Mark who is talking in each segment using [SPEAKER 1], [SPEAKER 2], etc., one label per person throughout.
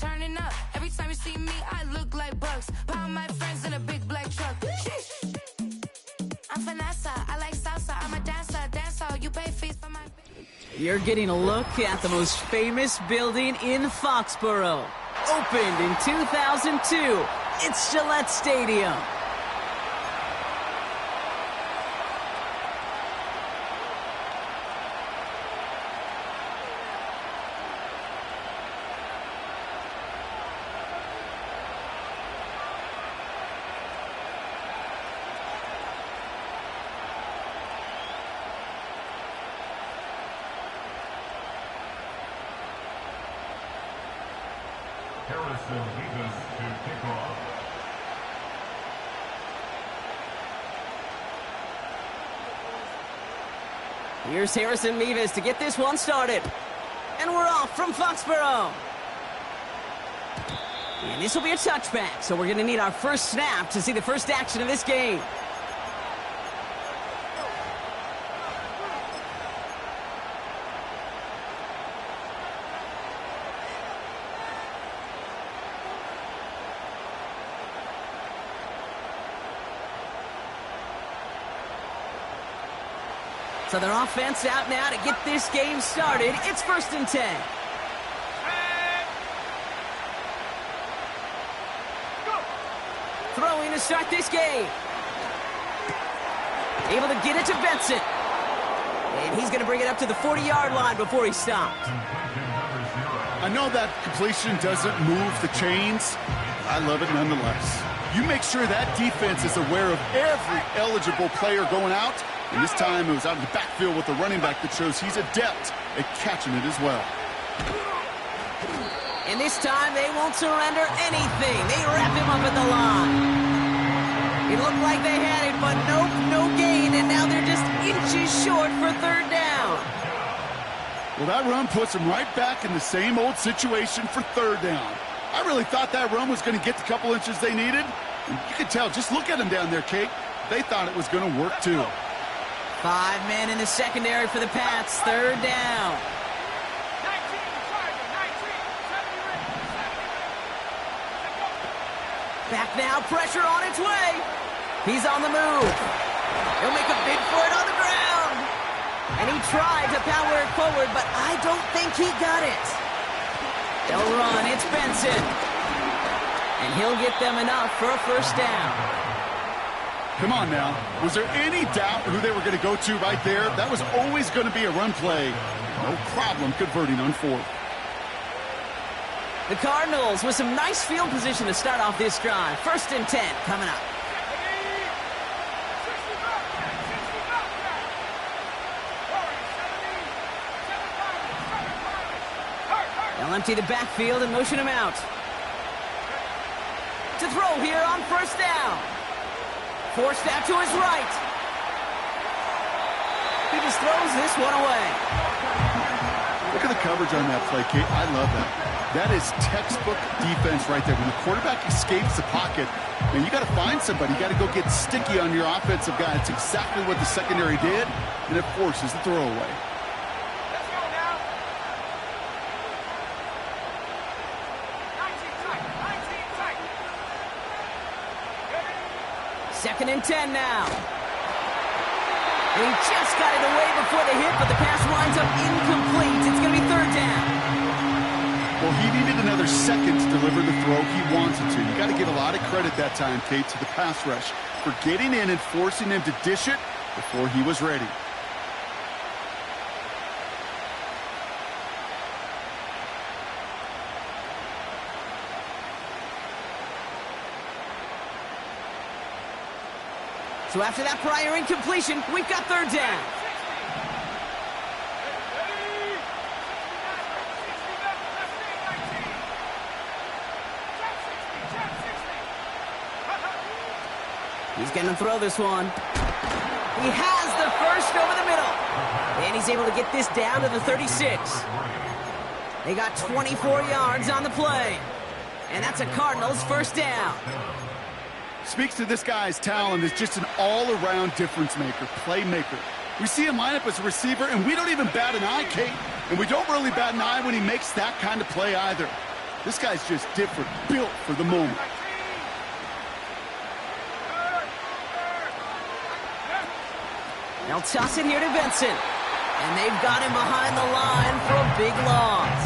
[SPEAKER 1] turning up. Every time you see me, I look like Bugs. Pound my friends in a big black truck. Sheesh. I'm Vanessa, I like salsa. I'm a dancer, you pay fees for my...
[SPEAKER 2] You're getting a look at the most famous building in Foxborough. Opened in 2002, it's Gillette Stadium.
[SPEAKER 3] Harrison Vivas to kick off.
[SPEAKER 2] Here's Harrison Vivas to get this one started. And we're off from Foxborough. And this will be a touchback, so we're going to need our first snap to see the first action of this game. So their offense out now to get this game started. It's 1st and 10. Throwing to start this game. Able to get it to Benson. And he's going to bring it up to the 40-yard line before he stopped.
[SPEAKER 4] I know that completion doesn't move the chains. I love it nonetheless. You make sure that defense is aware of every eligible player going out. And this time it was out of the backfield with a running back that shows he's adept at catching it as well.
[SPEAKER 2] And this time they won't surrender anything. They wrap him up at the line. It looked like they had it, but nope, no gain. And now they're just inches short for 3rd down.
[SPEAKER 4] Well, that run puts them right back in the same old situation for 3rd down. I really thought that run was going to get the couple inches they needed. And you could tell, just look at them down there, Kate. They thought it was going to work too.
[SPEAKER 2] 5 men in the secondary for the Pats. 3rd down. Back now, pressure on its way. He's on the move. He'll make a bid for it on the ground. And he tried to power it forward, but I don't think he got it. They'll run. It's Benson. And he'll get them enough for a 1st down.
[SPEAKER 4] Come on now. Was there any doubt who they were going to go to right there? That was always going to be a run play. No problem converting on 4th.
[SPEAKER 2] The Cardinals with some nice field position to start off this drive. 1st and 10 coming up. They'll empty the backfield and motion him out. To throw here on 1st down. Forced out to his right. He just throws this one away.
[SPEAKER 4] Look at the coverage on that play, Kate. I love that. That is textbook defense right there. When the quarterback escapes the pocket, and you got to find somebody. You got to go get sticky on your offensive guy. It's exactly what the secondary did, and it forces the throwaway.
[SPEAKER 5] Let's go now. 19 tight.
[SPEAKER 2] 2nd and 10 now. And he just got it away before the hit, but the pass winds up incomplete. It's going to be 3rd down.
[SPEAKER 4] Well, he needed another second to deliver the throw he wanted to. You got to give a lot of credit that time, Kate, to the pass rush for getting in and forcing him to dish it before he was ready.
[SPEAKER 2] So after that prior incompletion, we've got 3rd down. He's going to throw this one. He has the first over the middle. And he's able to get this down to the 36. They got 24 yards on the play. And that's a Cardinals 1st down.
[SPEAKER 4] Speaks to this guy's talent as just an all-around difference maker, playmaker. We see him line up as a receiver, and we don't even bat an eye, Kate. And we don't really bat an eye when he makes that kind of play either. This guy's just different, built for the moment.
[SPEAKER 2] They'll toss it here to Vincent. And they've got him behind the line for a big loss.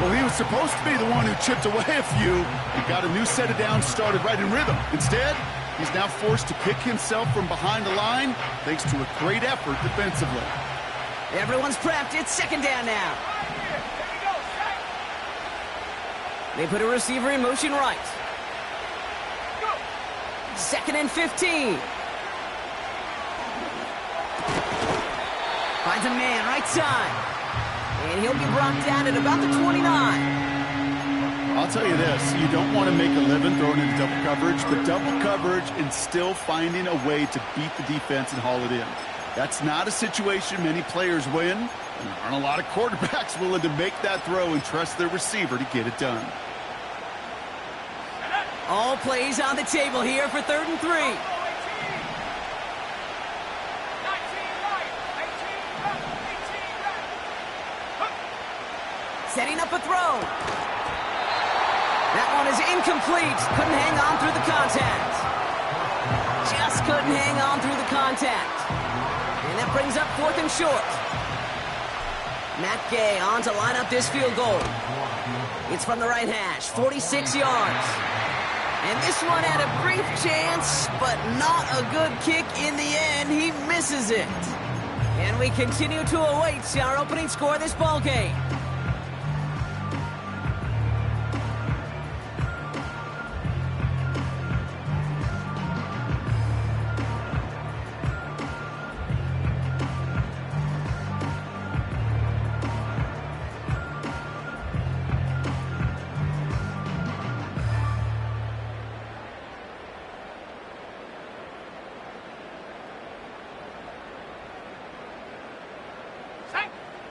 [SPEAKER 4] Well, he was supposed to be the one who chipped away a few and got a new set of downs started right in rhythm. Instead, he's now forced to pick himself from behind the line thanks to a great effort defensively.
[SPEAKER 2] Everyone's prepped. It's second down now. They put a receiver in motion right. 2nd and 15. Finds a man right side. And he'll be brought down at about the 29.
[SPEAKER 4] I'll tell you this, you don't want to make a living throwing into double coverage, but double coverage and still finding a way to beat the defense and haul it in. That's not a situation many players win, and there aren't a lot of quarterbacks willing to make that throw and trust their receiver to get it done.
[SPEAKER 2] All plays on the table here for 3rd and 3. Setting up a throw. That one is incomplete. Couldn't hang on through the contact. Just couldn't hang on through the contact. And that brings up 4th and short. Matt Gay on to line up this field goal. It's from the right hash, 46 yards. And this one had a brief chance, but not a good kick in the end. He misses it. And we continue to await our opening score of this ball game.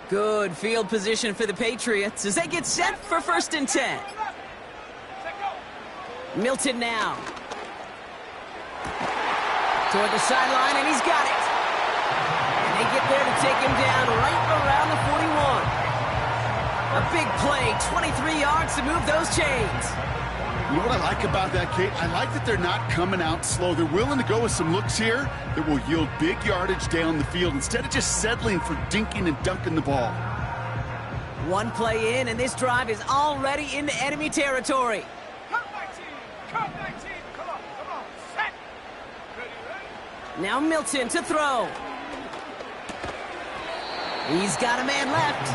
[SPEAKER 2] Good field position for the Patriots as they get set for 1st and 10. Milton now. Toward the sideline, and he's got it. And they get there to take him down right around the 41. A big play, 23 yards to move those chains.
[SPEAKER 4] You know what I like about that, Kate? I like that they're not coming out slow. They're willing to go with some looks here that will yield big yardage down the field instead of just settling for dinking and dunking the ball.
[SPEAKER 2] One play in, and this drive is already into enemy territory.
[SPEAKER 5] Come 19, come 19, come on, set. Ready, ready.
[SPEAKER 2] Now Milton to throw. He's got a man left.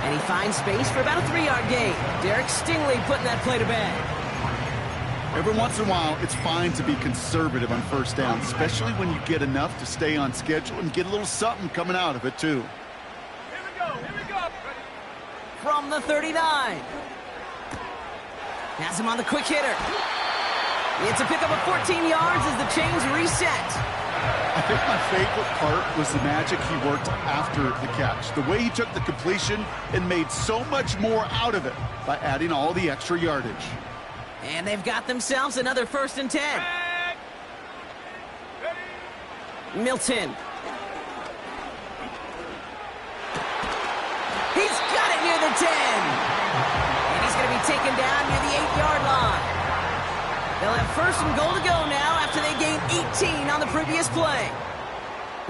[SPEAKER 2] And he finds space for about a 3-yard gain. Derek Stingley putting that play to bed.
[SPEAKER 4] Every once in a while, it's fine to be conservative on 1st down, especially when you get enough to stay on schedule and get a little something coming out of it, too.
[SPEAKER 5] Here we go, ready.
[SPEAKER 2] From the 39. Has him on the quick hitter. It's a pickup of 14 yards as the chains reset.
[SPEAKER 4] I think my favorite part was the magic he worked after the catch. The way he took the completion and made so much more out of it by adding all the extra yardage.
[SPEAKER 2] And they've got themselves another 1st and 10. Milton. He's got it near the 10. And he's going to be taken down near the 8-yard line. They'll have 1st and goal to go now after they gained 18 on the previous play.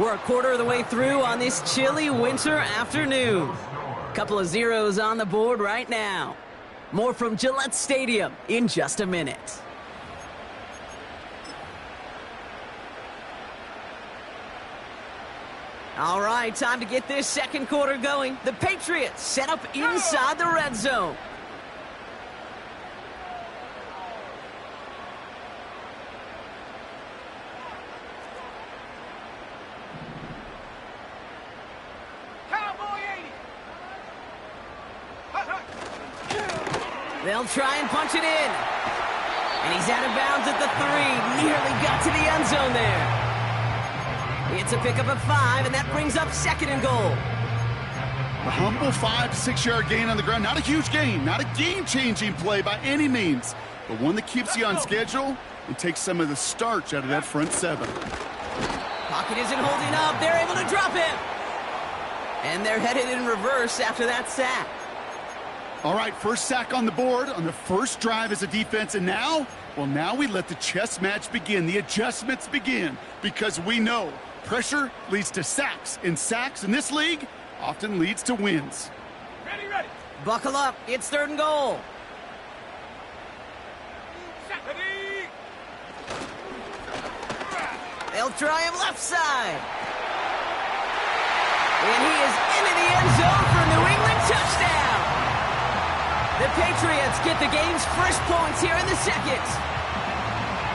[SPEAKER 2] We're a quarter of the way through on this chilly winter afternoon. Couple of zeros on the board right now. More from Gillette Stadium in just a minute. All right, time to get this second quarter going. The Patriots set up inside the red zone. They'll try and punch it in. And he's out of bounds at the 3. Nearly got to the end zone there. It's a pickup of 5, and that brings up 2nd and goal.
[SPEAKER 4] A humble 5 to 6 yard gain on the ground. Not a huge gain, not a game-changing play by any means, but one that keeps you on schedule and takes some of the starch out of that front 7.
[SPEAKER 2] Pocket isn't holding up. They're able to drop him. And they're headed in reverse after that sack.
[SPEAKER 4] All right, first sack on the board on the first drive as a defense, and now, well, now we let the chess match begin. The adjustments begin because we know pressure leads to sacks, and sacks in this league often leads to wins.
[SPEAKER 5] Ready, ready.
[SPEAKER 2] Buckle up. It's 3rd and goal.
[SPEAKER 5] Set. Ready.
[SPEAKER 2] They'll try him left side. And he is into the end zone for a New England touchdown. The Patriots get the game's first points here in the second.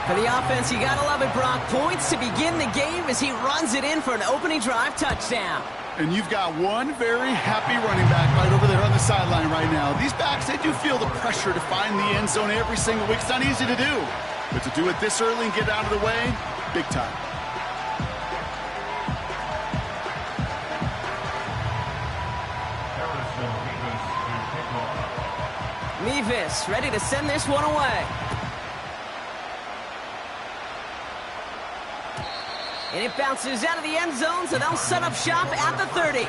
[SPEAKER 2] For the offense, you gotta love it, Brock. Points to begin the game as he runs it in for an opening drive touchdown.
[SPEAKER 4] And you've got one very happy running back right over there on the sideline right now. These backs, they do feel the pressure to find the end zone every single week. It's not easy to do. But to do it this early and get out of the way, big time.
[SPEAKER 2] Mevis ready to send this one away. And it bounces out of the end zone, so they'll set up shop at the 30.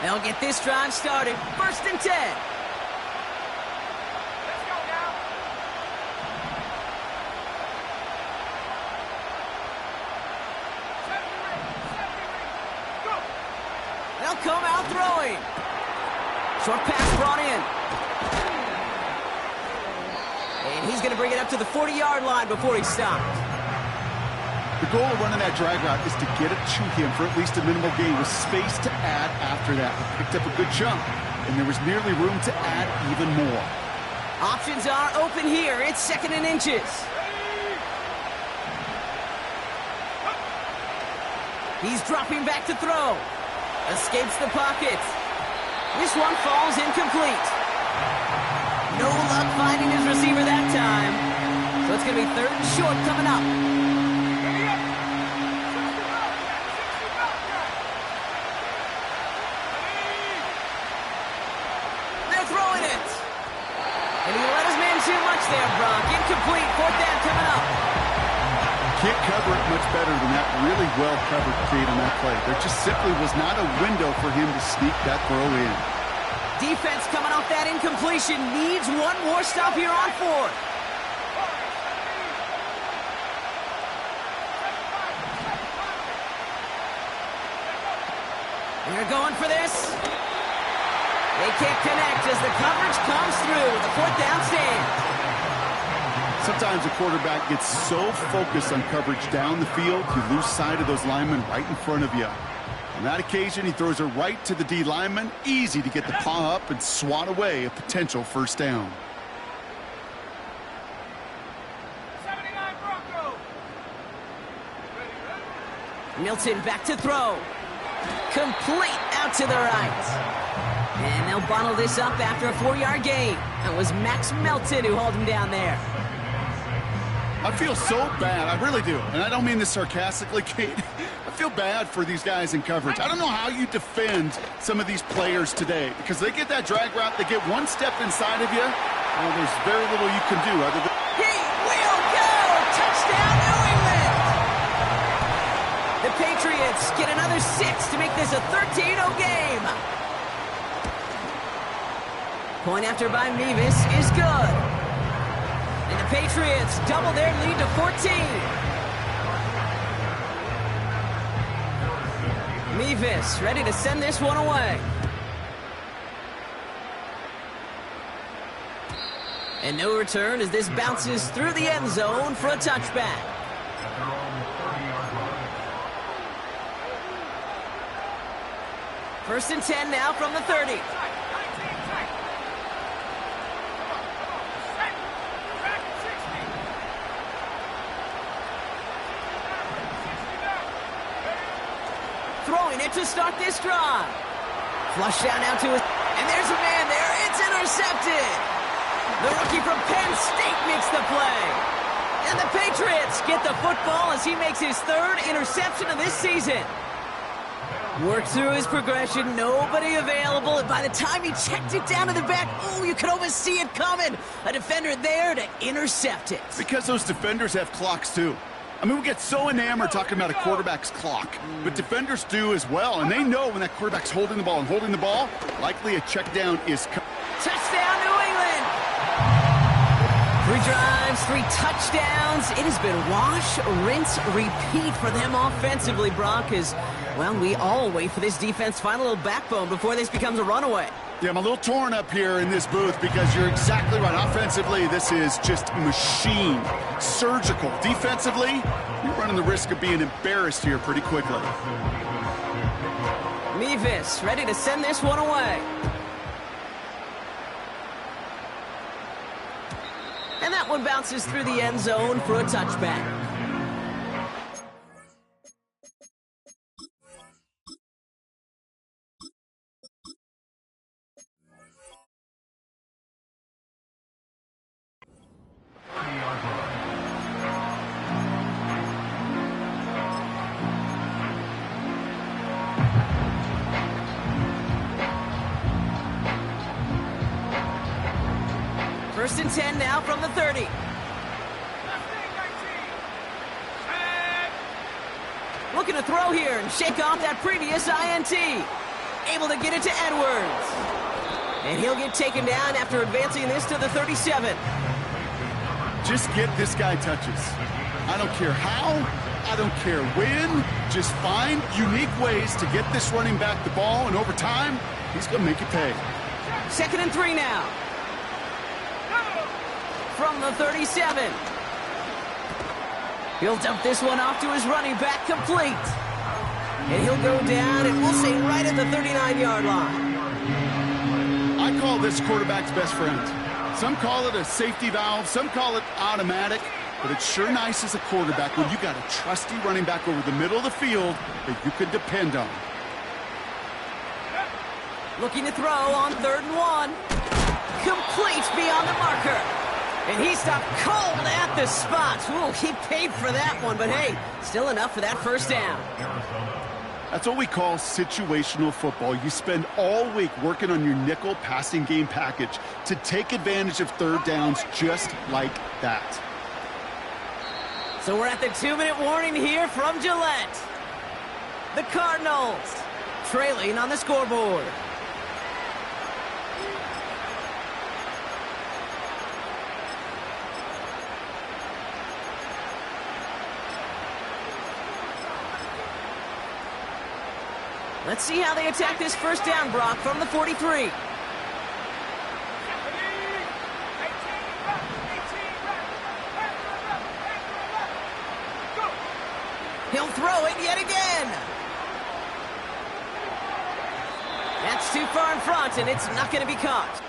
[SPEAKER 2] They'll get this drive started. 1st and 10.
[SPEAKER 5] Let's go now. Go.
[SPEAKER 2] They'll come out throwing. Short pass brought in. And he's going to bring it up to the 40-yard line before he stopped.
[SPEAKER 4] The goal of running that drag route is to get it to him for at least a minimal gain with space to add after that. He picked up a good chunk, and there was nearly room to add even more.
[SPEAKER 2] Options are open here. It's 2nd and inches. He's dropping back to throw. Escapes the pocket. This one falls incomplete. No luck finding his receiver that time. So it's going to be 3rd and short coming up. They're throwing it. And he let his man too much there, Brock. Incomplete. 4th down coming up.
[SPEAKER 4] Can't cover it much better than that really well-covered create on that play. There just simply was not a window for him to sneak that throw in.
[SPEAKER 2] Defense coming off that incompletion needs one more stop here on 4th. They're going for this. They can't connect as the coverage comes through. The 4th down stand.
[SPEAKER 4] Sometimes a quarterback gets so focused on coverage down the field, you lose sight of those linemen right in front of you. On that occasion, he throws it right to the D lineman. Easy to get the paw up and swat away a potential 1st down.
[SPEAKER 5] 79 Broncos.
[SPEAKER 2] Milton back to throw. Complete out to the right. And they'll bottle this up after a 4-yard gain. That was Max Melton who hauled him down there.
[SPEAKER 4] I feel so bad. I really do. And I don't mean this sarcastically, Kate. I feel bad for these guys in coverage. I don't know how you defend some of these players today because they get that drag route, they get one step inside of you, well, there's very little you can do other than...
[SPEAKER 2] He will go! Touchdown, New England! The Patriots get another 6 to make this a 13-0 game. Point after by Mevis is good. And the Patriots double their lead to 14. Mevis ready to send this one away. And no return as this bounces through the end zone for a touchback. First and 10 now from the 30. Throwing it to start this drive. Flush down now to his... And there's a man there. It's intercepted. The rookie from Penn State makes the play. And the Patriots get the football as he makes his 3rd interception of this season. Worked through his progression, nobody available, and by the time he checked it down to the back, oh, you could almost see it coming. A defender there to intercept it.
[SPEAKER 4] Because those defenders have clocks too. I mean, we get so enamored talking about a quarterback's clock, but defenders do as well, and they know when that quarterback's holding the ball and holding the ball, likely a check down is
[SPEAKER 2] Touchdown, New England! 3 drives, 3 touchdowns. It has been wash, rinse, repeat for them offensively, Brock, as, well, we all wait for this defense to find a little backbone before this becomes a runaway.
[SPEAKER 4] Yeah, I'm a little torn up here in this booth because you're exactly right. Offensively, this is just machine, surgical. Defensively, you're running the risk of being embarrassed here pretty quickly.
[SPEAKER 2] Mevis ready to send this one away. And that one bounces through the end zone for a touchback. First and 10 now from the 30. Looking to throw here and shake off that previous INT. Able to get it to Edwards. And he'll get taken down after advancing this to the 37.
[SPEAKER 4] Just get this guy touches. I don't care how, I don't care when. Just find unique ways to get this running back the ball, and over time, he's going to make it pay.
[SPEAKER 2] 2nd and 3 now. From the 37. He'll dump this one off to his running back, complete. And he'll go down, and we'll say right at the 39-yard line.
[SPEAKER 4] I call this quarterback's best friend. Some call it a safety valve, some call it automatic, but it's sure nice as a quarterback when you got a trusty running back over the middle of the field that you can depend on.
[SPEAKER 2] Looking to throw on 3rd and 1. Complete beyond the marker. And he stopped cold at the spot. Ooh, he paid for that one, but hey, still enough for that first down.
[SPEAKER 4] That's what we call situational football. You spend all week working on your nickel passing game package to take advantage of 3rd downs just like that.
[SPEAKER 2] So we're at the 2-minute warning here from Gillette. The Cardinals trailing on the scoreboard. Let's see how they attack this first down, Brock, from the 43. He'll throw it yet again. That's too far in front, and it's not going to be caught.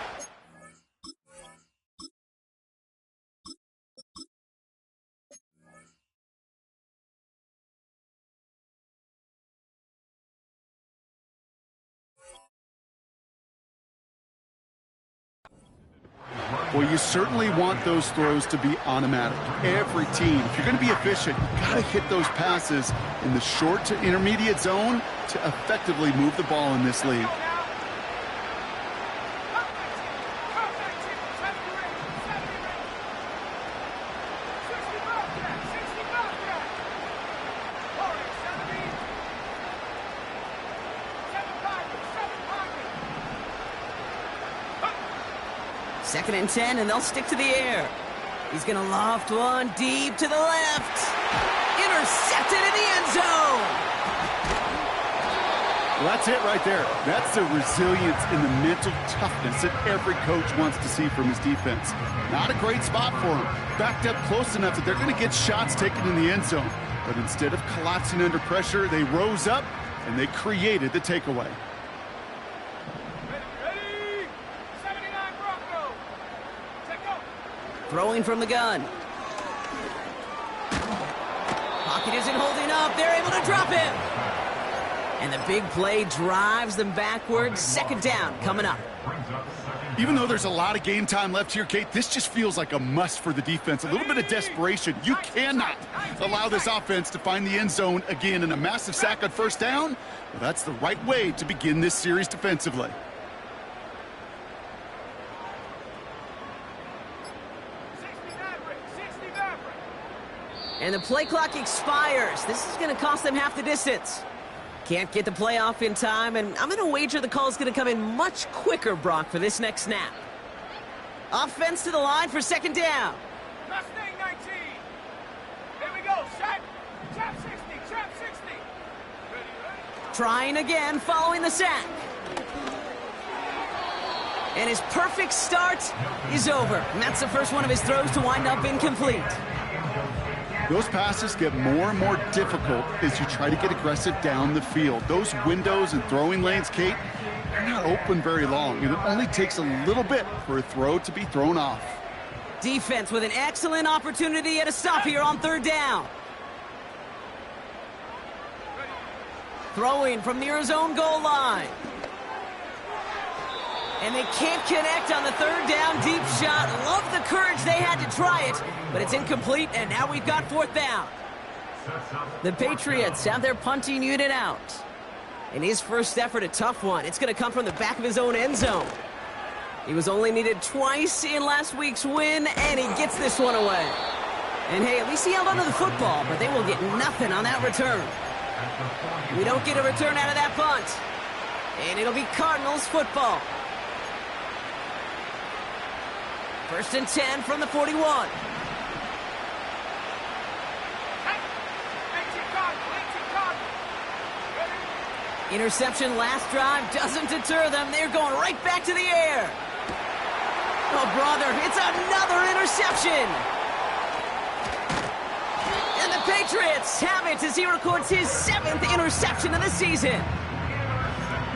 [SPEAKER 4] Well, you certainly want those throws to be automatic. Every team, if you're going to be efficient, you got to hit those passes in the short to intermediate zone to effectively move the ball in this league.
[SPEAKER 2] Second and 10, and they'll stick to the air. He's going to loft one deep to the left. Intercepted in the end zone.
[SPEAKER 4] Well, that's it right there. That's the resilience and the mental toughness that every coach wants to see from his defense. Not a great spot for him. Backed up close enough that they're going to get shots taken in the end zone. But instead of collapsing under pressure, they rose up and they created the takeaway.
[SPEAKER 2] Throwing from the gun. Pocket isn't holding up. They're able to drop him. And the big play drives them backwards. 2nd down coming up.
[SPEAKER 4] Even though there's a lot of game time left here, Kate, this just feels like a must for the defense. A little bit of desperation. You cannot allow this offense to find the end zone again, in a massive sack on 1st down. Well, that's the right way to begin this series defensively.
[SPEAKER 2] And the play clock expires. This is going to cost them half the distance. Can't get the play off in time, and I'm going to wager the call is going to come in much quicker, Brock, for this next snap. Offense to the line for second down.
[SPEAKER 5] Mustang 19. Here we go. Set. Trap 60. Trap 60. Ready.
[SPEAKER 2] Trying again following the sack. And his perfect start is over. And that's the first one of his throws to wind up incomplete.
[SPEAKER 4] Those passes get more and more difficult as you try to get aggressive down the field. Those windows and throwing lanes, Kate, they're not open very long, and it only takes a little bit for a throw to be thrown off.
[SPEAKER 2] Defense with an excellent opportunity at a stop here on third down. Throwing from near his own goal line. And they can't connect on the third down deep shot. Love the courage they had to try it, but it's incomplete, and now we've got fourth down. The Patriots have their punting unit out. In his first effort, a tough one. It's going to come from the back of his own end zone. He was only needed twice in last week's win, and he gets this one away. And hey, at least he held onto the football, but they will get nothing on that return. We don't get a return out of that punt. And it'll be Cardinals football. First and 10 from the 41. Interception last drive doesn't deter them. They're going right back to the air. Oh, brother, it's another interception. And the Patriots have it as he records his 7th interception of the season.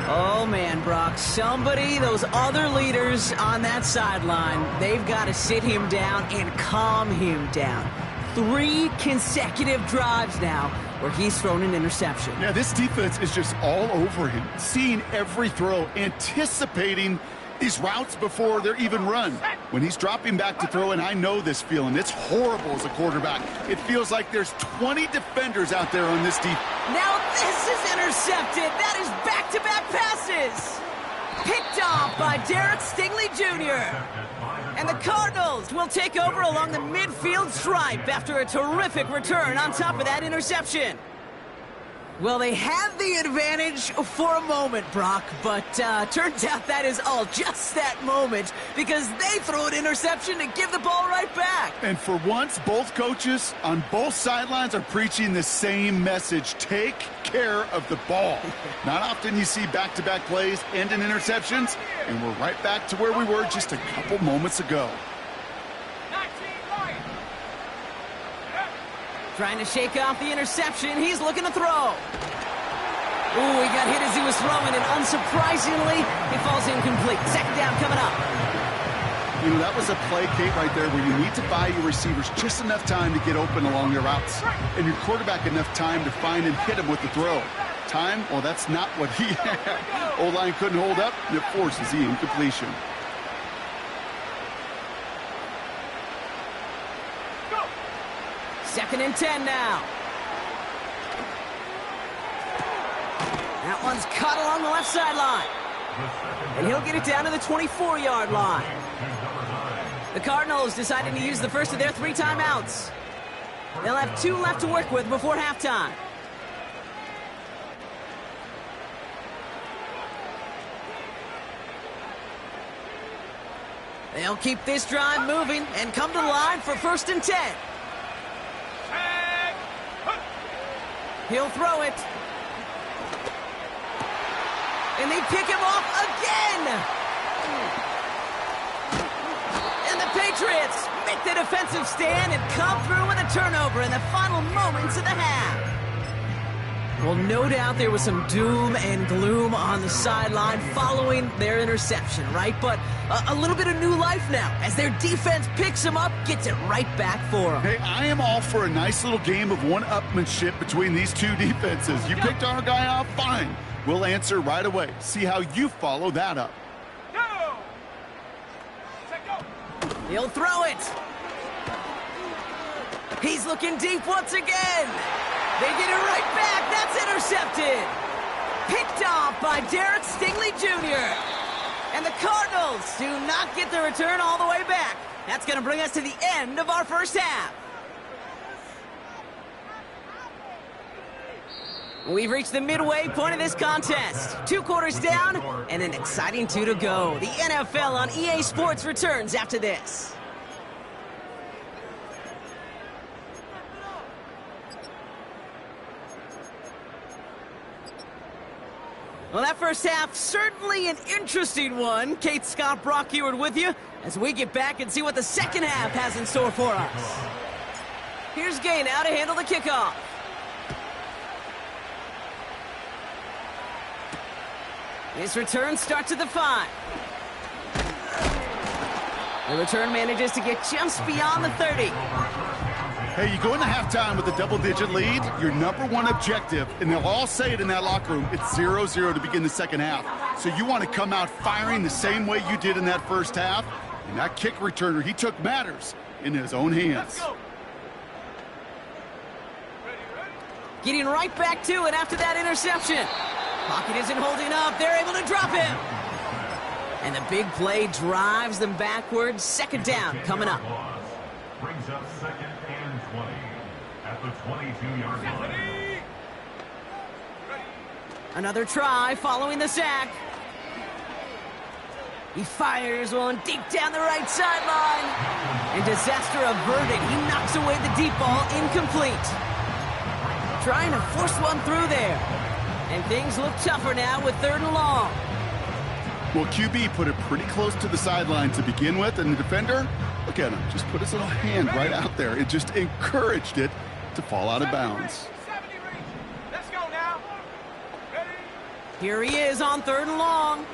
[SPEAKER 2] Oh, man, Brock, those other leaders on that sideline, they've got to sit him down and calm him down. 3 consecutive drives now where he's thrown an interception.
[SPEAKER 4] Yeah, this defense is just all over him, seeing every throw, anticipating these routes before they're even run. When he's dropping back to throw, and I know this feeling, it's horrible as a quarterback. It feels like there's 20 defenders out there on this defense.
[SPEAKER 2] Now this is intercepted. That is back-to-back passes. Picked off by Derek Stingley Jr. And the Cardinals will take over along the midfield stripe after a terrific return on top of that interception. Well, they had the advantage for a moment, Brock, but turns out that is all just that moment because they throw an interception to give the ball right back. And
[SPEAKER 4] for once, both coaches on both sidelines are preaching the same message. Take care of the ball. Not often you see back-to-back plays end in interceptions, and we're right back to where we were just a couple moments ago.
[SPEAKER 2] Trying to shake off the interception. He's looking to throw. Ooh, he got hit as he was throwing, and unsurprisingly, he falls incomplete. Second down coming up.
[SPEAKER 4] You know, that was a play, Kate, right there where you need to buy your receivers just enough time to get open along their routes, and your quarterback enough time to find and hit him with the throw. Time? Well, that's not what he had. O-line couldn't hold up, and it forces the incompletion.
[SPEAKER 2] Second and 10 now. That one's caught along the left sideline. And he'll get it down to the 24-yard line. The Cardinals decided to use the first of their 3 timeouts. They'll have 2 left to work with before halftime. They'll keep this drive moving and come to the line for first and 10. He'll throw it. And they pick him off again. And the Patriots make the defensive stand and come through with a turnover in the final moments of the half. Well, no doubt there was some doom and gloom on the sideline following their interception, right? But a little bit of new life now as their defense picks them up, gets it right back for them.
[SPEAKER 4] Hey, I am all for a nice little game of one-upmanship between these 2 defenses. You picked our guy off, fine. We'll answer right away. See how you follow that up.
[SPEAKER 2] He'll throw it. He's looking deep once again. They get it right back. That's intercepted. Picked off by Derek Stingley Jr. And the Cardinals do not get the return all the way back. That's going to bring us to the end of our first half. We've reached the midway point of this contest. 2 quarters down and an exciting 2 to go. The NFL on EA Sports returns after this. Well, that first half, certainly an interesting one. Kate Scott, Brock Eward with you as we get back and see what the second half has in store for us. Here's Gay now to handle the kickoff. His return starts at the 5. The return manages to get just beyond the 30.
[SPEAKER 4] Hey, you go into halftime with a double-digit lead, your number one objective, and they'll all say it in that locker room, it's 0-0 to begin the second half. So you want to come out firing the same way you did in that first half. And that kick returner, he took matters in his own hands.
[SPEAKER 2] Getting right back to it after that interception. Pocket isn't holding up. They're able to drop him. And the big play drives them backwards. Second down coming up.
[SPEAKER 3] Brings up 2nd and 20 at the 22-yard line.
[SPEAKER 2] Another try following the sack. He fires one deep down the right sideline. And disaster averted. He knocks away the deep ball, incomplete. Trying to force one through there. And things look tougher now with 3rd and long.
[SPEAKER 4] Well, QB put it pretty close to the sideline to begin with, and the defender, look at him, just put his little hand right out there. It just encouraged it to fall out of bounds.
[SPEAKER 5] Let's go now. Ready?
[SPEAKER 2] Here he is on 3rd and long.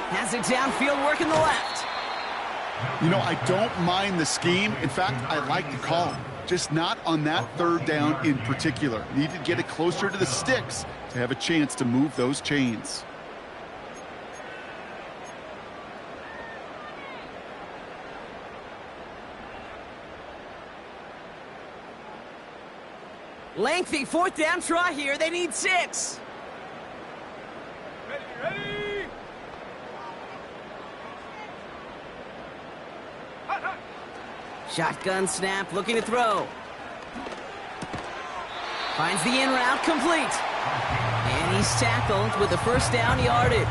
[SPEAKER 2] Has it downfield, working the left.
[SPEAKER 4] You know, I don't mind the scheme. In fact, I like the call. Just not on that 3rd down in particular. Need to get it closer to the sticks to have a chance to move those chains.
[SPEAKER 2] Lengthy 4th down try here. They need 6.
[SPEAKER 5] Ready? Hut, hut.
[SPEAKER 2] Shotgun snap, looking to throw. Finds the in route, complete. And he's tackled with the 1st down yardage.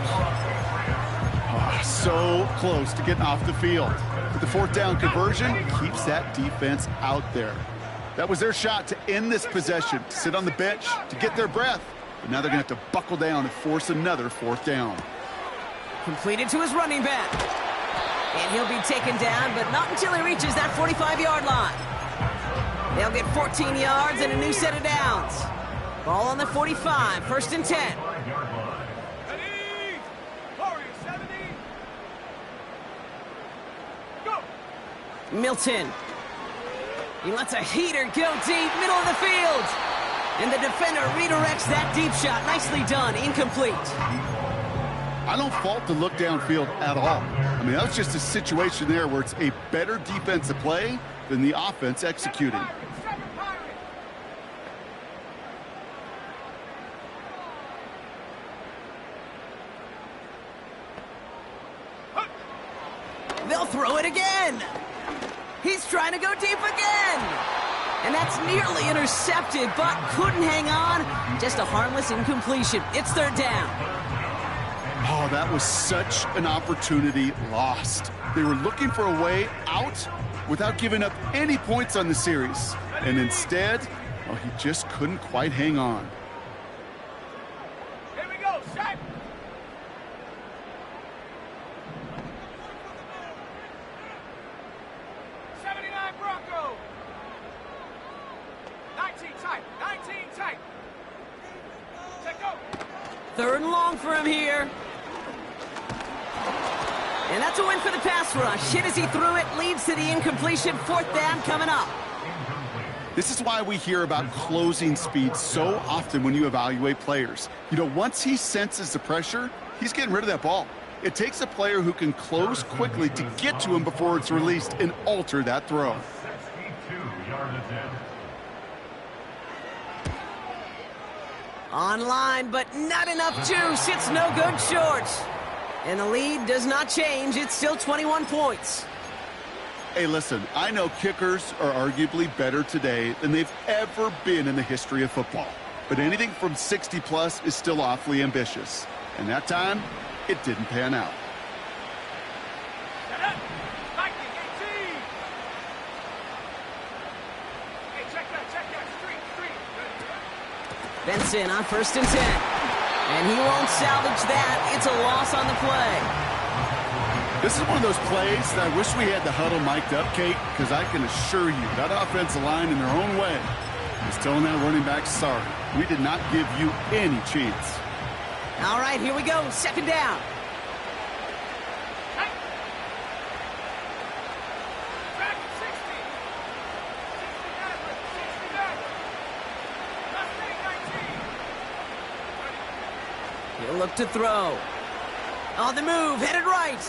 [SPEAKER 4] Oh, so close to getting off the field. But the 4th down conversion keeps that defense out there. That was their shot to end this possession, to sit on the bench, to get their breath. But now they're going to have to buckle down and force another 4th down.
[SPEAKER 2] Completed to his running back. And he'll be taken down, but not until he reaches that 45-yard line. They'll get 14 yards and a new set of downs. Ball on the 45, 1st and 10.
[SPEAKER 5] Ready? Hurry, 70. Go.
[SPEAKER 2] Milton. He lets a heater go deep, middle of the field. And the defender redirects that deep shot. Nicely done, incomplete.
[SPEAKER 4] I don't fault the look downfield at all. I mean, that was just a situation there where it's a better defensive play than the offense executing.
[SPEAKER 2] They'll throw it again. He's trying to go deep again. And that's nearly intercepted, but couldn't hang on. Just a harmless incompletion. It's 3rd down.
[SPEAKER 4] Oh, that was such an opportunity lost. They were looking for a way out without giving up any points on the series. And instead, well, he just couldn't quite hang on.
[SPEAKER 5] Here we go, set. Bronco. 19 tight. Check go.
[SPEAKER 2] 3rd and long for him here. And that's a win for the pass rush. Hit as he threw it, leads to the incompletion. 4th down coming up.
[SPEAKER 4] This is why we hear about closing speed so often when you evaluate players. You know, once he senses the pressure, he's getting rid of that ball. It takes a player who can close quickly to get to him before it's released and alter that throw.
[SPEAKER 3] 62-yard attempt.
[SPEAKER 2] Online, but not enough juice. It's no good short. And the lead does not change. It's still 21 points.
[SPEAKER 4] Hey, listen, I know kickers are arguably better today than they've ever been in the history of football. But anything from 60-plus is still awfully ambitious. And that time, it didn't pan out.
[SPEAKER 2] Benson on 1st and 10. And he won't salvage that. It's a loss on the play.
[SPEAKER 4] This is one of those plays that I wish we had the huddle mic'd up, Kate, because I can assure you that offensive line in their own way is telling that running back, sorry, we did not give you any chance.
[SPEAKER 2] All right, here we go. 2nd down. He'll look to throw. On the move, headed right.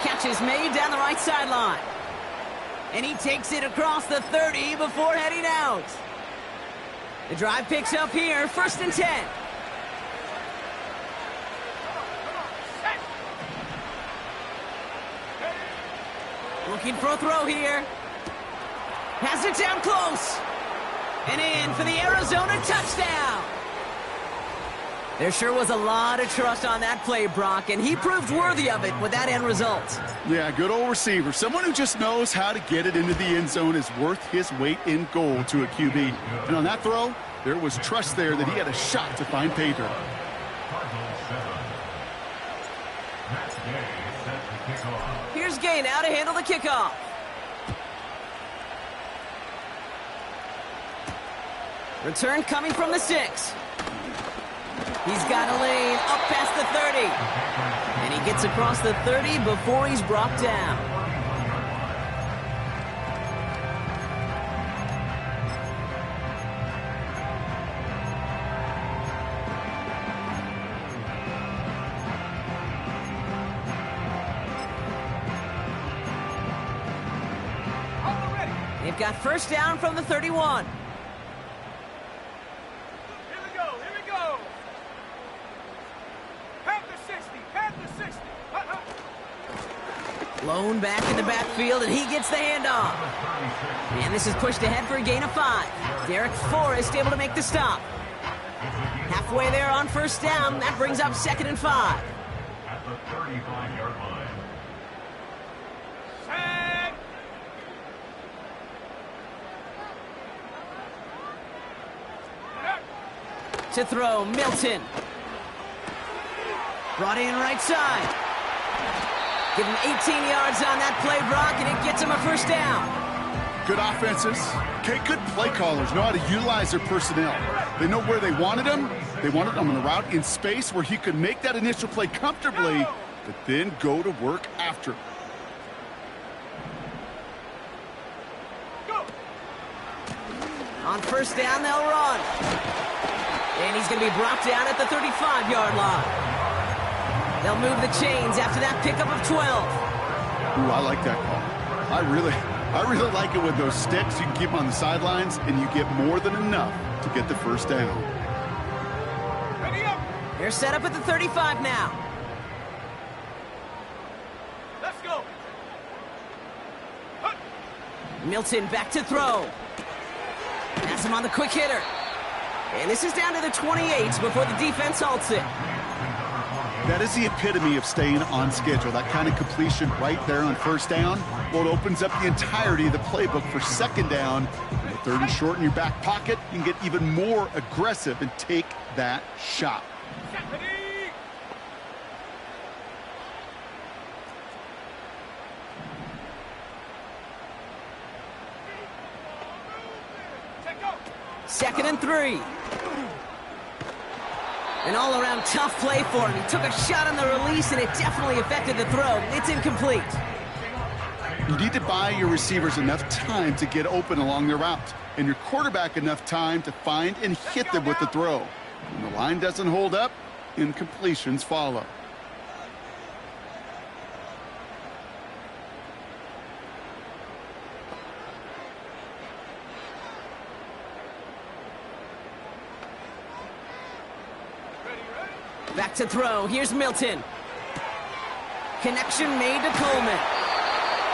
[SPEAKER 2] Catch is made down the right sideline. And he takes it across the 30 before heading out. The drive picks up here, 1st and 10. Looking for a throw here. Has it down close. And in for the Arizona touchdown. There sure was a lot of trust on that play, Brock, and he proved worthy of it with that end result.
[SPEAKER 4] Yeah, good old receiver. Someone who just knows how to get it into the end zone is worth his weight in gold to a QB. And on that throw, there was trust there that he had a shot to find pay dirt.
[SPEAKER 2] Here's Gay now to handle the kickoff. Return coming from the 6. He's got a lane up past the 30. And he gets across the 30 before he's brought down. They've got 1st down from the 31. Blown back in the backfield, and he gets the handoff. And this is pushed ahead for a gain of 5. Derek Forrest able to make the stop. Halfway there on 1st down. That brings up 2nd and 5.
[SPEAKER 3] At the 35-yard line.
[SPEAKER 2] To throw, Milton. Brought in right side. Give him 18 yards on that play, Brock, and it gets him a 1st down.
[SPEAKER 4] Good offenses. Okay, good play callers know how to utilize their personnel. They know where they wanted him. They wanted him on the route in space where he could make that initial play comfortably, but then go to work after.
[SPEAKER 2] On 1st down, they'll run. And he's going to be brought down at the 35-yard line. They'll move the chains after that pickup of 12.
[SPEAKER 4] Ooh, I like that call. I really like it with those sticks. You can keep them on the sidelines, and you get more than enough to get the 1st down.
[SPEAKER 2] They're set up at the 35 now.
[SPEAKER 5] Let's go.
[SPEAKER 2] Milton back to throw. Pass him on the quick hitter. And this is down to the 28 before the defense halts it.
[SPEAKER 4] That is the epitome of staying on schedule. That kind of completion right there on 1st down. Well, it opens up the entirety of the playbook for 2nd down. With 3rd and short in your back pocket, you can get even more aggressive and take that shot.
[SPEAKER 2] Second and 3. An all-around tough play for him. He took a shot on the release, and it definitely affected the throw. It's incomplete.
[SPEAKER 4] You need to buy your receivers enough time to get open along their route, and your quarterback enough time to find and hit them with the throw. When the line doesn't hold up, incompletions follow.
[SPEAKER 2] Back to throw. Here's Milton. Connection made to Coleman.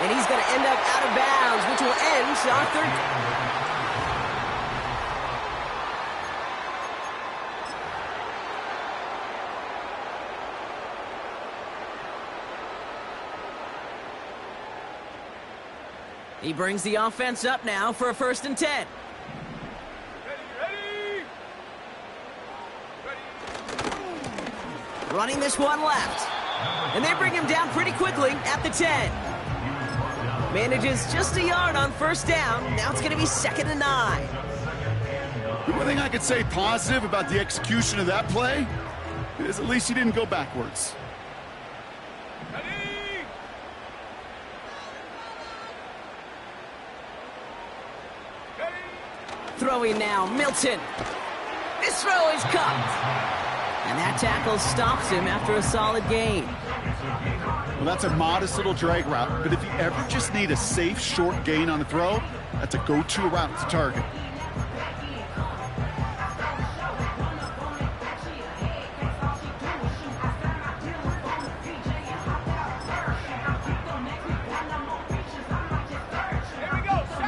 [SPEAKER 2] And he's going to end up out of bounds, which will end our third. He brings the offense up now for a 1st and 10. Running this one left. And they bring him down pretty quickly at the 10. Manages just a yard on 1st down. Now it's going to be 2nd and 9.
[SPEAKER 4] The one thing I could say positive about the execution of that play is at least he didn't go backwards.
[SPEAKER 2] Throwing now, Milton. This throw is caught. And that tackle stops him after a solid gain.
[SPEAKER 4] Well, that's a modest little drag route, but if you ever just need a safe, short gain on the throw, that's a go-to route to target.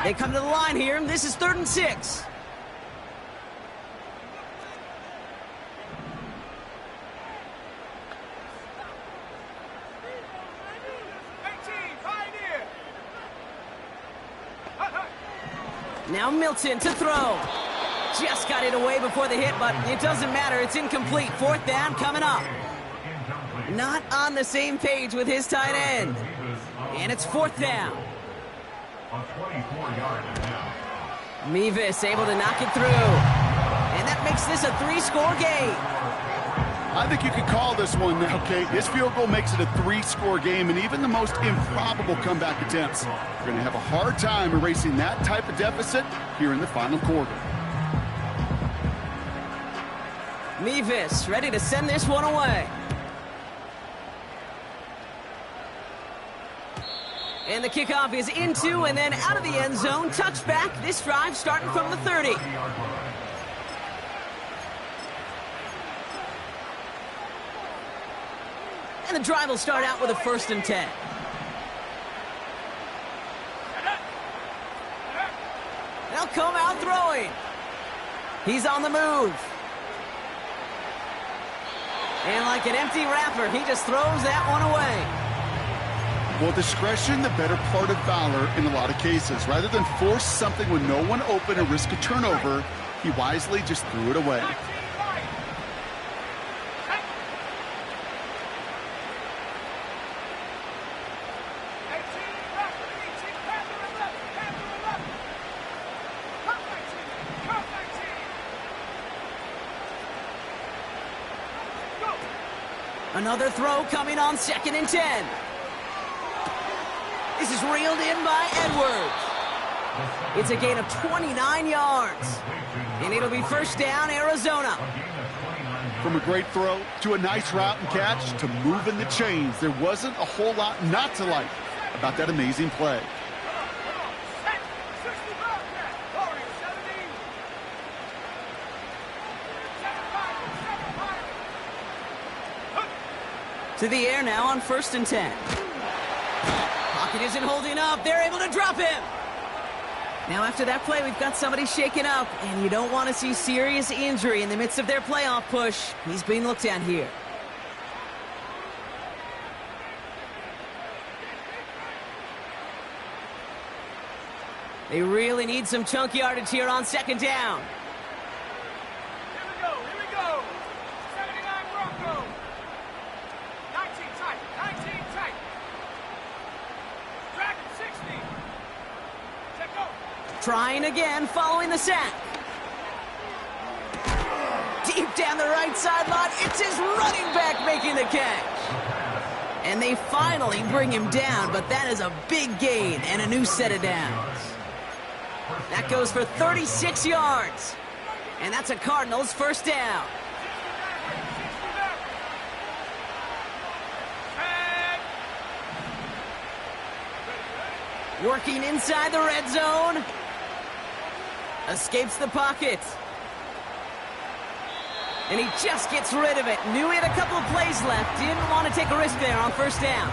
[SPEAKER 2] They come to the line here, and this is 3rd and 6. Now Milton to throw. Just got it away before the hit, but it doesn't matter. It's incomplete. 4th down coming up. Not on the same page with his tight end. And it's 4th down. Mevis able to knock it through. And that makes this a 3-score game.
[SPEAKER 4] I think you could call this one, okay? This field goal makes it a 3-score game, and even the most improbable comeback attempts are going to have a hard time erasing that type of deficit here in the final quarter.
[SPEAKER 2] Mevis ready to send this one away. And the kickoff is into and then out of the end zone. Touchback. This drive starting from the 30. And the drive will start out with a 1st and 10. They'll come out throwing. He's on the move. And like an empty wrapper, he just throws that one away.
[SPEAKER 4] Well, discretion, the better part of valor in a lot of cases. Rather than force something with no one open or risk a turnover, he wisely just threw it away.
[SPEAKER 2] Another throw coming on 2nd and 10. This is reeled in by Edwards. It's a gain of 29 yards. And it'll be 1st down, Arizona.
[SPEAKER 4] From a great throw to a nice route and catch to moving the chains, there wasn't a whole lot not to like about that amazing play.
[SPEAKER 2] To the air now on 1st and 10. Pocket isn't holding up. They're able to drop him. Now after that play, we've got somebody shaken up, and you don't want to see serious injury in the midst of their playoff push. He's being looked at here. They really need some chunk yardage here on 2nd down.
[SPEAKER 5] Here we go. 79 Broncos. 19 tight. Dragon 60. Check go.
[SPEAKER 2] Trying again following the sack. Deep down the right sideline, it's his running back making the catch. And they finally bring him down, but that is a big gain and a new set of downs. That goes for 36 yards. And that's a Cardinals 1st down. Working inside the red zone. Escapes the pocket. And he just gets rid of it. Knew he had a couple of plays left. Didn't want to take a risk there on 1st down.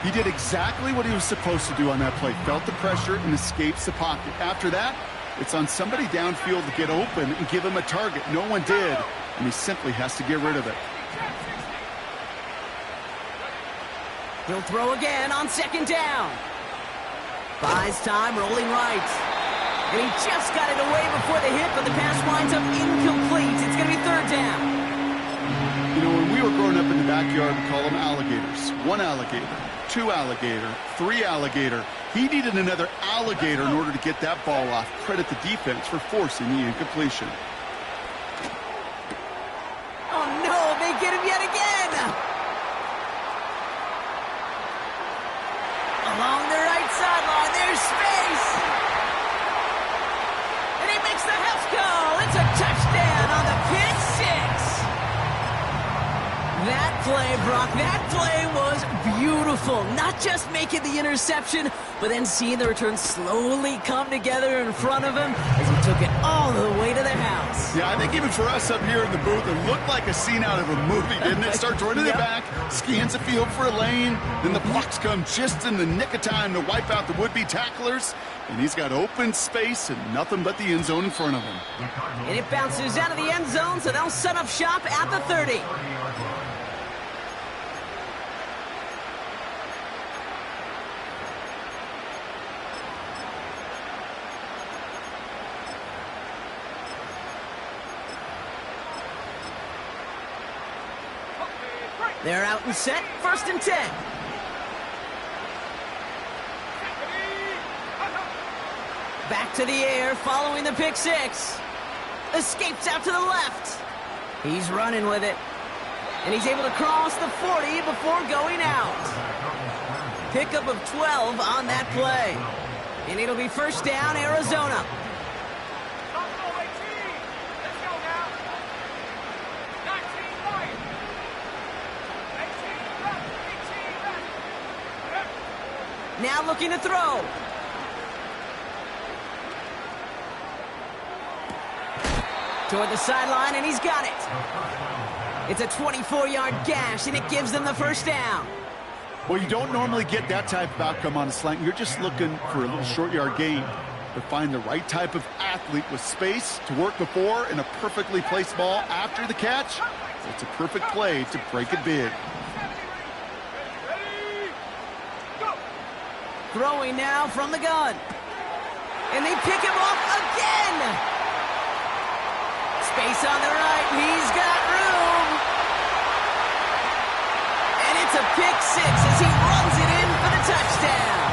[SPEAKER 4] He did exactly what he was supposed to do on that play. Felt the pressure and escapes the pocket. After that, it's on somebody downfield to get open and give him a target. No one did, and he simply has to get rid of it.
[SPEAKER 2] He'll throw again on second down. Buys time, rolling right. And he just got it away before the hit, but the pass winds up incomplete. It's going to be third down.
[SPEAKER 4] You know, when we were growing up in the backyard, we call them alligators. One alligator, two alligator, three alligator. He needed another alligator in order to get that ball off. Credit the defense for forcing the incompletion.
[SPEAKER 2] Oh, no, they get him yet again. Along the right sideline, there's space. And he makes the house call. It's a touchdown on the pick six. That play, Brock, that play was beautiful. Not just making the interception, but then seeing the return slowly come together in front of him as he took it all the way to the house.
[SPEAKER 4] Yeah, I think even for us up here in the booth, it looked like a scene out of a movie, didn't it? Starts running it back, scans the field for a lane, then the blocks come just in the nick of time to wipe out the would-be tacklers, and he's got open space and nothing but the end zone in front of him.
[SPEAKER 2] And it bounces out of the end zone, so they'll set up shop at the 30. They're out and set, 1st and 10. Back to the air, following the pick six. Escapes out to the left. He's running with it. And he's able to cross the 40 before going out. Pickup of 12 on that play. And it'll be first down, Arizona. Now looking to throw. Toward the sideline, and he's got it. It's a 24-yard gash, and it gives them the first down.
[SPEAKER 4] Well, you don't normally get that type of outcome on a slant. You're just looking for a little short-yard gain. But find the right type of athlete with space to work before and a perfectly placed ball after the catch. It's a perfect play to break it big.
[SPEAKER 2] Throwing now from the gun. And they pick him off again. Space on the right. He's got room. And it's a pick six as he runs it in for the touchdown.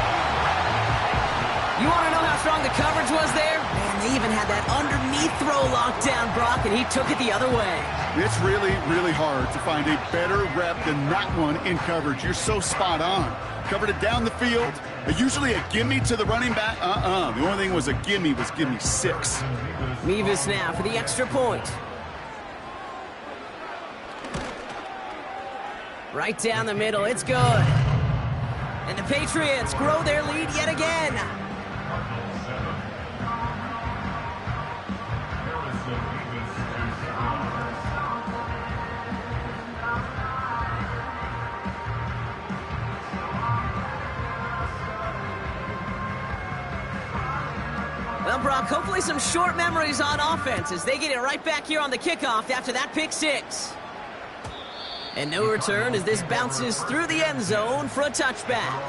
[SPEAKER 2] You want to know how strong the coverage was there? Man, they even had that underneath throw locked down, Brock, and he took it the other way. It's
[SPEAKER 4] really, really hard to find a better rep than that one in coverage. You're so spot on. Covered it down the field. Usually a gimme to the running back. The only thing was a gimme was gimme six.
[SPEAKER 2] Mevis now for the extra point. Right down the middle. It's good. And the Patriots grow their lead yet again. Well, Brock, hopefully some short memories on offense as they get it right back here on the kickoff after that pick six. And no return as this bounces through the end zone for a touchback.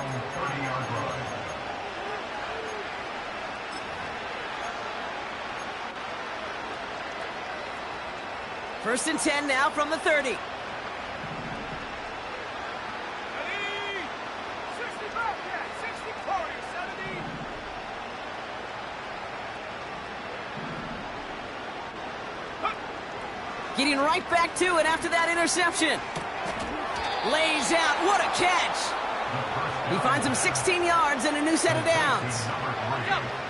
[SPEAKER 2] First and 10 now from the 30. Getting right back to it after that interception. Lays out. What a catch. He finds him 16 yards and a new set of downs.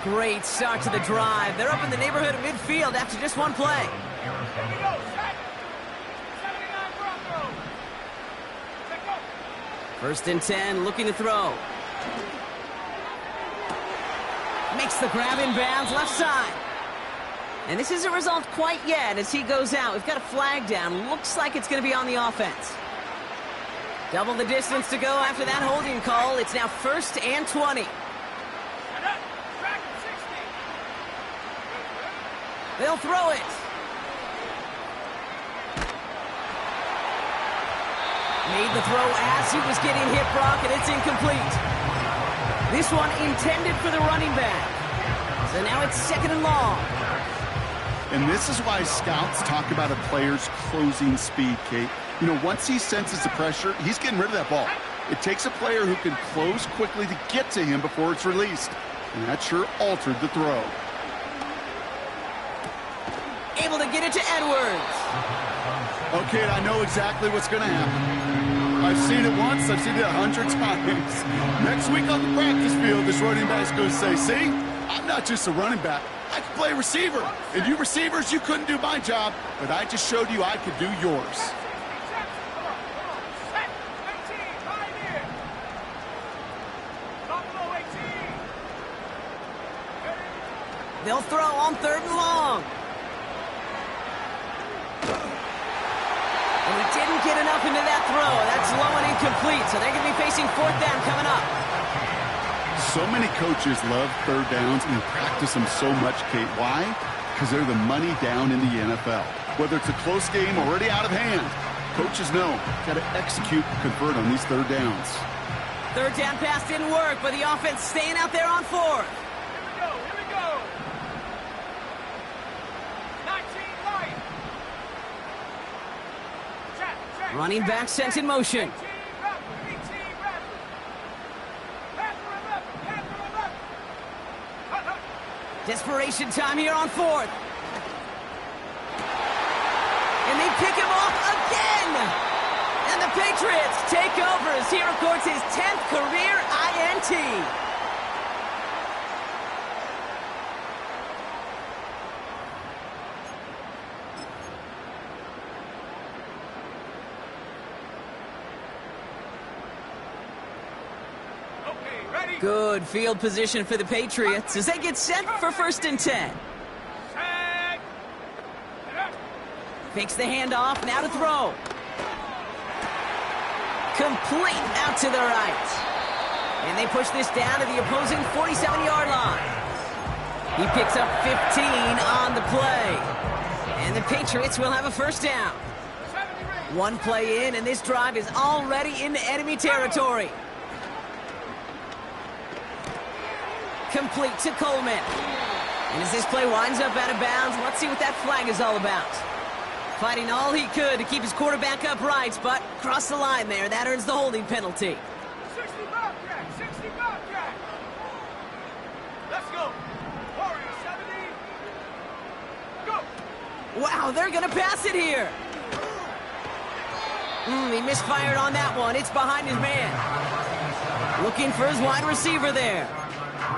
[SPEAKER 2] Great start to the drive. They're up in the neighborhood of midfield after just one play. First and 10, looking to throw. Makes the grab in bounds, left side. And this isn't resolved quite yet as he goes out. We've got a flag down. Looks like it's going to be on the offense. Double the distance to go after that holding call. It's now 1st and 20. They'll throw it. Made the throw as he was getting hit, Brock, and it's incomplete. This one intended for the running back. So now it's 2nd and long.
[SPEAKER 4] And this is why scouts talk about a player's closing speed, Kate. You know, once he senses the pressure, he's getting rid of that ball. It takes a player who can close quickly to get to him before it's released. And that sure altered the throw.
[SPEAKER 2] Able to get it to Edwards.
[SPEAKER 4] Okay, I know exactly what's going to happen. I've seen it once, I've seen it 100 times. Next week on the practice field, this running back's going to say, see, I'm not just a running back. I can play receiver. And you receivers, you couldn't do my job, but I just showed you I could do yours.
[SPEAKER 2] They'll throw on 3rd and long. And he didn't get enough into that throw. That's low and incomplete, so they're going to be facing 4th down coming up.
[SPEAKER 4] So many coaches love 3rd downs and practice them so much, Kate. Why? Because they're the money down in the NFL. Whether it's a close game already out of hand, coaches know, got to execute, convert on these 3rd downs.
[SPEAKER 2] 3rd down pass didn't work, but the offense staying out there on 4th.
[SPEAKER 5] Here we go. 19 right. Check.
[SPEAKER 2] Running back sent in motion. Desperation time here on 4th. And they pick him off again. And the Patriots take over as he records his 10th career INT. Good field position for the Patriots as they get set for 1st and 10. Fakes the handoff, now to throw. Complete out to the right. And they push this down to the opposing 47-yard line. He picks up 15 on the play. And the Patriots will have a 1st down. 1 play in, and this drive is already into enemy territory. Complete to Coleman. And as this play winds up out of bounds, let's see what that flag is all about. Fighting all he could to keep his quarterback upright, but crossed the line there. That earns the holding penalty.
[SPEAKER 5] 60 Bobcat! 60 Bobcat! Let's go! Warrior 70! Go!
[SPEAKER 2] Wow, they're going to pass it here. He misfired on that one. It's behind his man. Looking for his wide receiver there.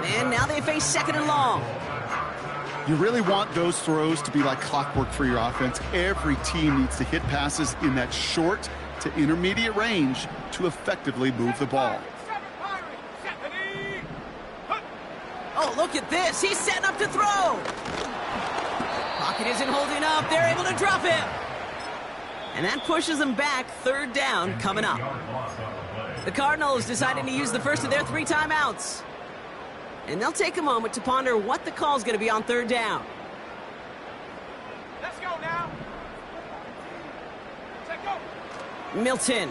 [SPEAKER 2] And now they face 2nd and long.
[SPEAKER 4] You really want those throws to be like clockwork for your offense. Every team needs to hit passes in that short to intermediate range to effectively move the ball.
[SPEAKER 2] Oh, look at this. He's setting up to throw. Pocket isn't holding up. They're able to drop him. And that pushes them back. 3rd down coming up. The Cardinals deciding to use the first of their 3 timeouts. And they'll take a moment to ponder what the call is going to be on 3rd down.
[SPEAKER 5] Let's go now. Let's go.
[SPEAKER 2] Milton.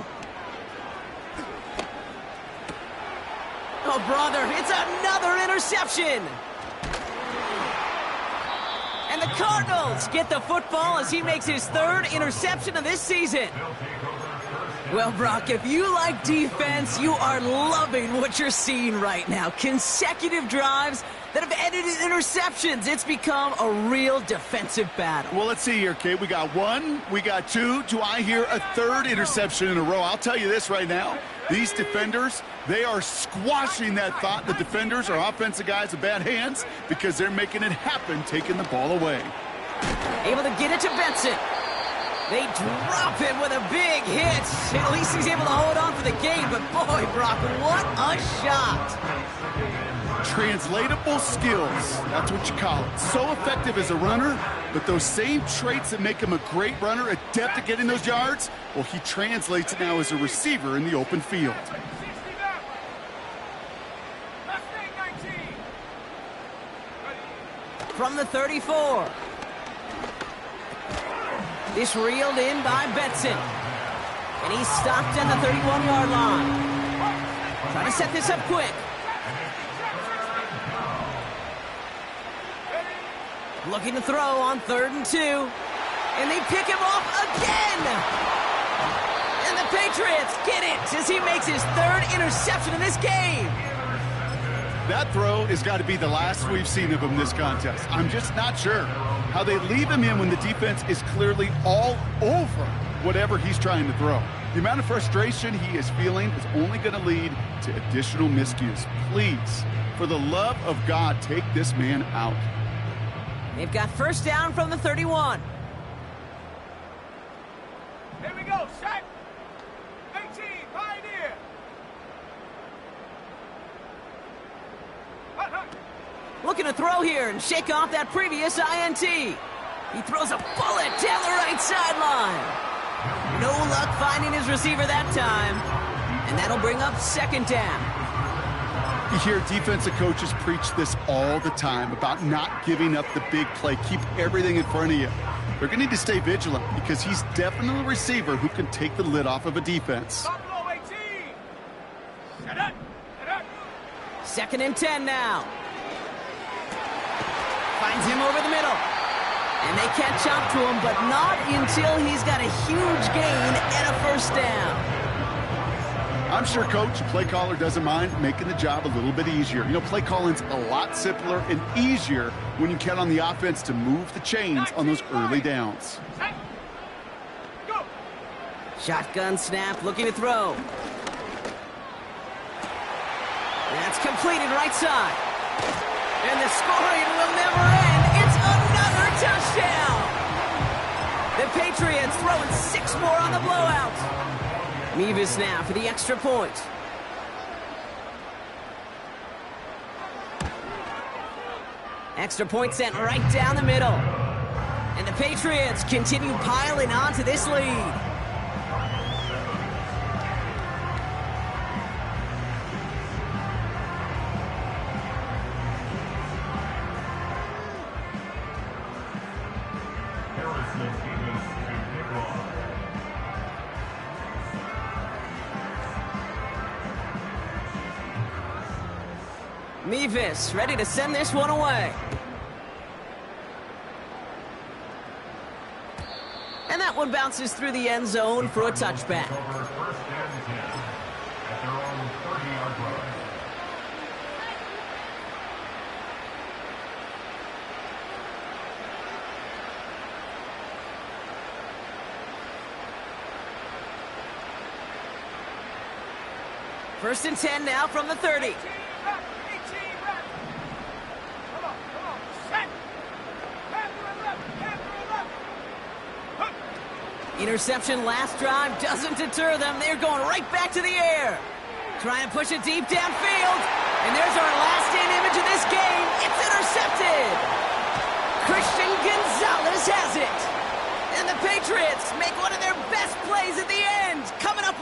[SPEAKER 2] Oh, brother, it's another interception. And the Cardinals get the football as he makes his 3rd interception of this season. Well, Brock, if you like defense, you are loving what you're seeing right now. Consecutive drives that have ended in interceptions. It's become a real defensive battle.
[SPEAKER 4] Well, let's see here, Kate. We got 1, we got 2. Do I hear a 3rd interception in a row? I'll tell you this right now. These defenders, they are squashing that thought. The defenders are offensive guys with bad hands because they're making it happen, taking the ball away.
[SPEAKER 2] Able to get it to Benson. They drop him with a big hit. At least he's able to hold on for the game, but boy, Brock, what a shot.
[SPEAKER 4] Translatable skills, that's what you call it. So effective as a runner, but those same traits that make him a great runner, adept at getting those yards, well, he translates it now as a receiver in the open field.
[SPEAKER 5] 60 back. Mustang 19. Ready.
[SPEAKER 2] From the 34. This reeled in by Betson. And he's stopped at the 31-yard line. Trying to set this up quick. Looking to throw on 3rd and 2. And they pick him off again. And the Patriots get it as he makes his 3rd interception in this game.
[SPEAKER 4] That throw has got to be the last we've seen of him this contest. I'm just not sure how they leave him in when the defense is clearly all over whatever he's trying to throw. The amount of frustration he is feeling is only going to lead to additional miscues. Please, for the love of God, take this man out.
[SPEAKER 2] They've got 1st down from the 31.
[SPEAKER 5] Here we go, set. 18, Pioneer.
[SPEAKER 2] Looking to throw here and shake off that previous INT. He throws a bullet down the right sideline. No luck finding his receiver that time. And that'll bring up 2nd down.
[SPEAKER 4] You hear defensive coaches preach this all the time about not giving up the big play. Keep everything in front of you. They're going to need to stay vigilant because he's definitely a receiver who can take the lid off of a defense.
[SPEAKER 5] Buffalo 18. Set up. Set up.
[SPEAKER 2] 2nd and 10 now. Finds him over the middle. And they catch up to him, but not until he's got a huge gain and a 1st down.
[SPEAKER 4] I'm sure coach, play caller doesn't mind making the job a little bit easier. You know, play calling's a lot simpler and easier when you count on the offense to move the chains on those early downs.
[SPEAKER 5] Set. Go.
[SPEAKER 2] Shotgun snap, looking to throw. That's completed right side. And the scoring will never end. It's another touchdown. The Patriots throwing 6 more on the blowout. Mevis now for the extra point. Extra point sent right down the middle. And the Patriots continue piling on to this lead. Mevis ready to send this one away. And that one bounces through the end zone for a touchback.
[SPEAKER 3] Over 1st and 10 at their own 30-yard line.
[SPEAKER 2] First and 10 now from the 30.
[SPEAKER 5] 18 back. 18 back. Come on, come on. Set.
[SPEAKER 2] Interception last drive doesn't deter them. They're going right back to the air. Trying to push it deep downfield. And there's our last-in image of this game. It's intercepted. Christian Gonzalez has it. And the Patriots make one of their best plays at the end, coming up